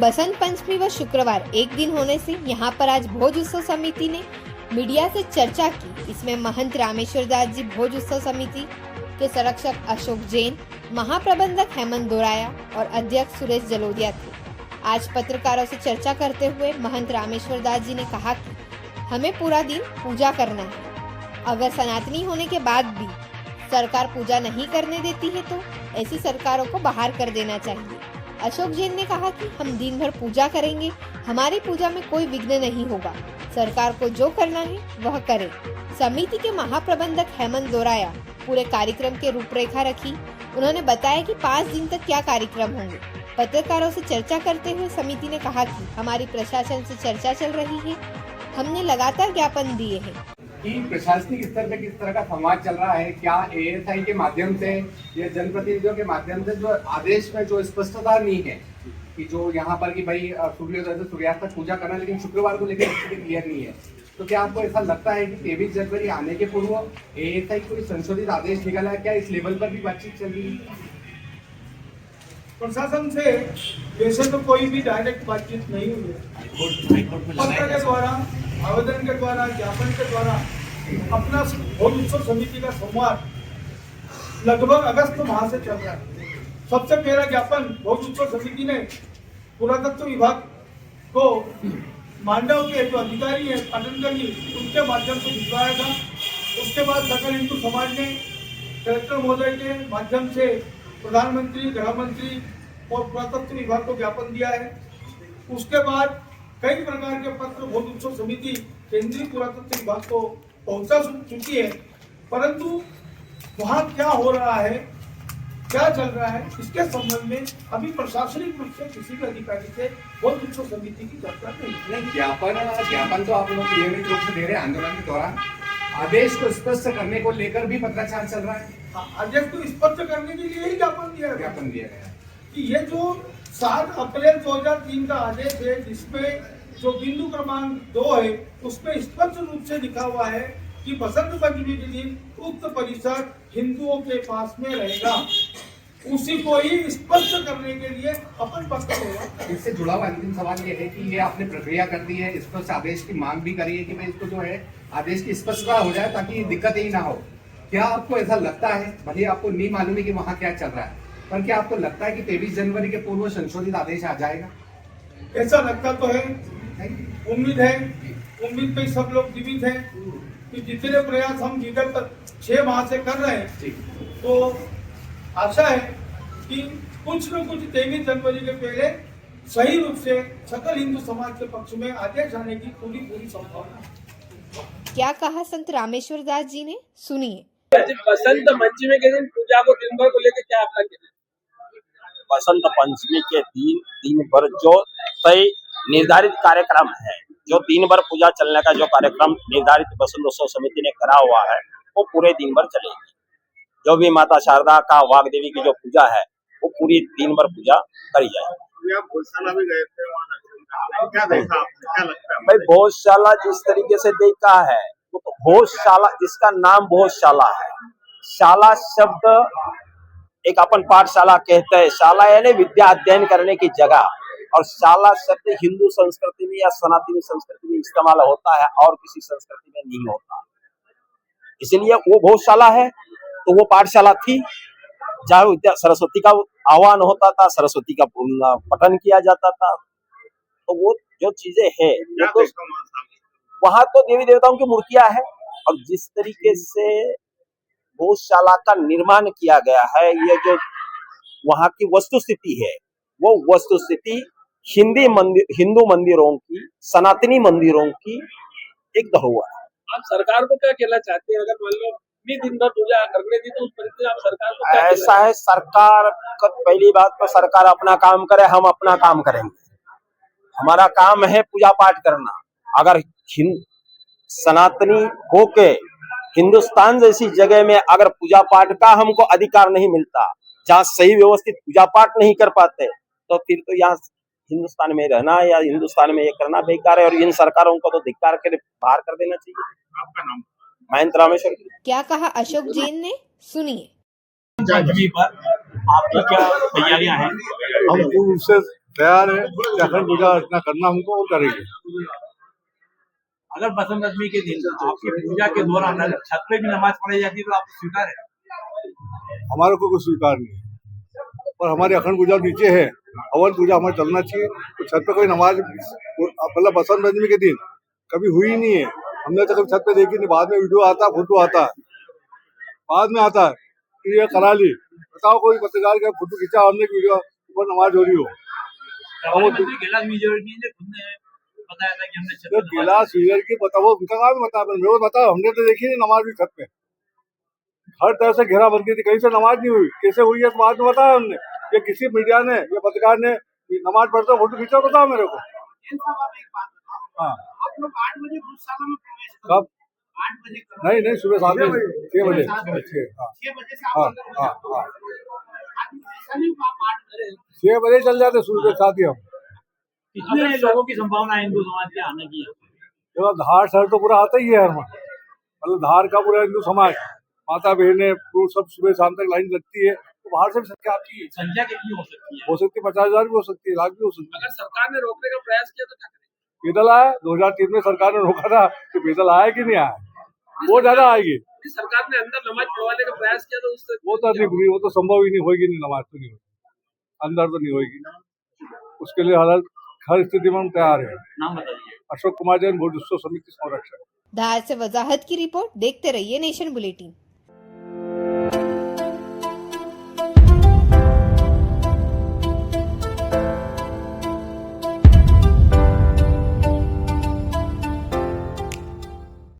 बसंत पंचमी व शुक्रवार एक दिन होने से यहाँ पर आज भोज उत्सव समिति ने मीडिया से चर्चा की। इसमें महंत रामेश्वर दास जी भोज उत्सव समिति के संरक्षक अशोक जैन, महाप्रबंधक हेमंत दोराया और अध्यक्ष सुरेश जलोदिया थे। आज पत्रकारों से चर्चा करते हुए महंत रामेश्वर दास जी ने कहा कि हमें पूरा दिन पूजा करना है। अगर सनातनी होने के बाद भी सरकार पूजा नहीं करने देती है तो ऐसी सरकारों को बाहर कर देना चाहिए। अशोक जैन ने कहा कि हम दिन भर पूजा करेंगे, हमारी पूजा में कोई विघ्न नहीं होगा, सरकार को जो करना है वह करे। समिति के महाप्रबंधक हेमंत दोराया पूरे कार्यक्रम की रूपरेखा रखी। उन्होंने बताया कि 5 दिन तक क्या कार्यक्रम होंगे। पत्रकारों से चर्चा करते हुए समिति ने कहा कि हमारी प्रशासन से चर्चा चल रही है, हमने लगातार ज्ञापन दिए हैं कि प्रशासनिक स्तर पे किस तरह का संवाद चल रहा है, क्या एएसआई के माध्यम से या जनप्रतिनिधियों के माध्यम से जो आदेश में जो स्पष्टता नहीं है कि जो यहाँ पर कि भाई सूर्योदय से सूर्यास्त तक पूजा करना, लेकिन शुक्रवार को लेकर स्थिति क्लियर नहीं है, तो क्या आपको ऐसा लगता है कि 23 जनवरी आने के पूर्व एएसआई कोई संशोधित आदेश निकाला है? क्या इस लेवल पर भी बातचीत चल रही है? प्रशासन से वैसे तो कोई भी डायरेक्ट बातचीत नहीं हुई है। पत्र के द्वारा, आवेदन के द्वारा, ज्ञापन के द्वारा अपना भोज उत्सव समिति का संवाद लगभग अगस्त माह से चल रहा है। सबसे पहला ज्ञापन भोज उत्सव समिति ने पुरातत्व विभाग को मांडव के जो अधिकारी है पाटनगरी, उनके माध्यम से भिजवाया था। उसके बाद सकल हिंदू समाज ने कलेक्टर महोदय के माध्यम से प्रधानमंत्री, गृह मंत्री और पुरातत्व विभाग को ज्ञापन दिया है। उसके बाद कई प्रकार के पत्र भोज उत्सव समिति केंद्रीय पुरातत्व विभाग को पहुंचा चुकी है, परंतु वहाँ क्या हो रहा है, क्या चल रहा है, इसके संबंध में अभी प्रशासनिक रूप से किसी भी अधिकारी से भोज उत्सव समिति की चर्चा नहीं। ज्ञापन तो आप लोग नियमित रूप से दे रहे हैं। आंदोलन के दौरान आदेश को स्पष्ट करने को लेकर भी पत्राचार चल रहा है। आदेश को स्पष्ट करने के लिए ही ज्ञापन दिया गया कि ये जो 7 अप्रैल 2003 का आदेश है, जिसमें जो बिंदु क्रमांक 2 है, उसमें स्पष्ट रूप से लिखा हुआ है कि बसंत पंचमी के दिन उक्त परिसर हिंदुओं के पास में रहेगा, उसी को ही स्पष्ट करने के लिए अपन पत्र होगा। इससे जुड़ा हुआ अंतिम सवाल ये है कि ये आपने प्रक्रिया कर दी है, स्पष्ट आदेश की मांग भी करी है कि भाई इसको जो है आदेश की स्पष्टता हो जाए ताकि दिक्कत ही ना हो। क्या आपको ऐसा लगता है, भले आपको नहीं मालूम है कि वहाँ क्या चल रहा है, पर क्या आपको लगता है कि 23 जनवरी के पूर्व संशोधित आदेश आ जाएगा? ऐसा लगता तो है, उम्मीद है, उम्मीद पे सब लोग जीवित हैं कि जितने प्रयास हम विगत 6 माह से कर रहे हैं, तो आशा है कि कुछ न कुछ 23 जनवरी के पहले सही रूप से सकल हिंदू समाज के पक्ष में आदेश आने की पूरी संभावना है। क्या कहा संत रामेश्वर दास जी ने, सुनिए। बसंत पंचमी के दिन पूजा को दिन भर को लेकर क्या आपका कहना है? बसंत पंचमी के दिन भर जो तय निर्धारित कार्यक्रम है, जो दिन भर पूजा चलने का जो कार्यक्रम निर्धारित बसंत उत्सव समिति ने करा हुआ है, वो पूरे दिन भर चलेगी। जो भी माता शारदा का वाग देवी की जो पूजा है, वो पूरी दिन भर पूजा करी जाएगी। आप गौशाला भी गए थे, क्या देखा आपने, क्या लगता है? भाई भोजशाला जिस तरीके से देखा है, वो तो भोजशाला, जिसका नाम भोजशाला है। शाला शब्द एक अपन पाठशाला कहते हैं, शाला यानी विद्या अध्ययन करने की जगह, और शाला शब्द हिंदू संस्कृति में या सनातनी संस्कृति में इस्तेमाल होता है और किसी संस्कृति में नहीं होता। इसलिए वो भोजशाला है, तो वो पाठशाला थी जहाँ विद्या सरस्वती का आह्वान होता था, सरस्वती का पठन किया जाता था। तो वो जो चीजें हैं, तो वहाँ तो देवी देवताओं की मूर्तियां हैं, और जिस तरीके से भोजशाला का निर्माण किया गया है, ये जो वहाँ की वस्तुस्थिति है, वो वस्तुस्थिति हिंदू मंदिरों की, सनातनी मंदिरों की एक धरोहर है। आप सरकार को क्या कहना चाहते हैं? अगर मान लो दिन भर पूजा करने दी तो उस परिस्थिति आप सरकार को क्या ऐसा है, सरकार का पहली बात तो सरकार अपना काम करे, हम अपना काम करेंगे। हमारा काम है पूजा पाठ करना। अगर सनातनी होके हिंदुस्तान जैसी जगह में अगर पूजा पाठ का हमको अधिकार नहीं मिलता, जहाँ सही व्यवस्थित पूजा पाठ नहीं कर पाते, तो फिर तो यहाँ हिंदुस्तान में रहना या हिंदुस्तान में ये करना बेकार है, और इन सरकारों को तो धिक्कार के बाहर कर देना चाहिए। आपका नाम? महंत रामेश्वर। क्या कहा अशोक जैन ने, सुनिए। पंचमी पर आपकी क्या तैयारियां हैं? हम पूर्व से तैयार है कि अखंड पूजा अर्चना करना हमको और करेंगे। अगर बसंत पंचमी के दिन आपकी पूजा के दौरान अगर छत पे भी नमाज पढ़ाई जाती है तो आपको स्वीकार है? हमारे को कोई स्वीकार नहीं है, पर हमारी अखंड पूजा नीचे है, हवन पूजा हमारे चलना चाहिए। तो छत पे कोई नमाज मतलब बसंत पंचमी के दिन कभी हुई नहीं है, हमने तो कभी छत पे देखी नहीं। बाद में वीडियो आता है, फोटो आता है, बाद में आता है कि ये करा ली। बताओ कोई पत्रकार का फोटो खींचा हमने, वीडियो ऊपर नमाज हो रही हो। गिलास मेजोरिटी ने खुद ने बताया था कि हमने छत पे नमाज गिलास वीगर की बताओ, उनका काम बता, मेरे को बताओ। हमने तो देखी नहीं नमाज भी छत पे, हर तरह से घेराबंदी थी, कहीं से नमाज नहीं हुई। कैसे हुई है तो बाद में बताया हमने। ये किसी मीडिया ने या पत्रकार ने नमाज पढ़ते फोटो खींचा, बताओ मेरे को। हाँ, आप लोग 8 बजे गौशाला में प्रवेश कब? 8 बजे नहीं नहीं, सुबह 7 बजे, 6 बजे। 6 बजे से हाँ आप अंदर हाँ हो हाँ, आज ऐसा नहीं हुआ, आप 8 बजे 6 बजे चल जाते सुबह के साथ ही हम। कितने लोगों की संभावना है हिंदू समाज के आने की? देखो धार शहर तो पूरा आता ही है हर मतलब धार का पूरा हिंदू समाज, माता बहने सब सुबह शाम तक लाइन लगती है। तो बाहर से भी संख्या आती है। संख्या कितनी हो सकती है? हो सकती है 50,000 भी हो सकती है, लाख भी हो सकती है। अगर सरकार ने रोकने का प्रयास किया तो क्या करें? पैदल आया, 2003 में सरकार ने रोका था कि पैदल आया कि नहीं आया, वो ज्यादा आएगी। सरकार ने अंदर नमाज पढ़वाने का प्रयास किया तो उससे वो तो नहीं, वो तो संभव ही नहीं होगी, नहीं नमाज तो नहीं होगी, अंदर तो नहीं होगी। उसके लिए हर स्थिति में हम तैयार है। नाम बताइए। अशोक कुमार जैन, भोज उत्सव समिति संरक्षक। धार से वजाहत की रिपोर्ट देखते रहिए नेशन बुलेटिन।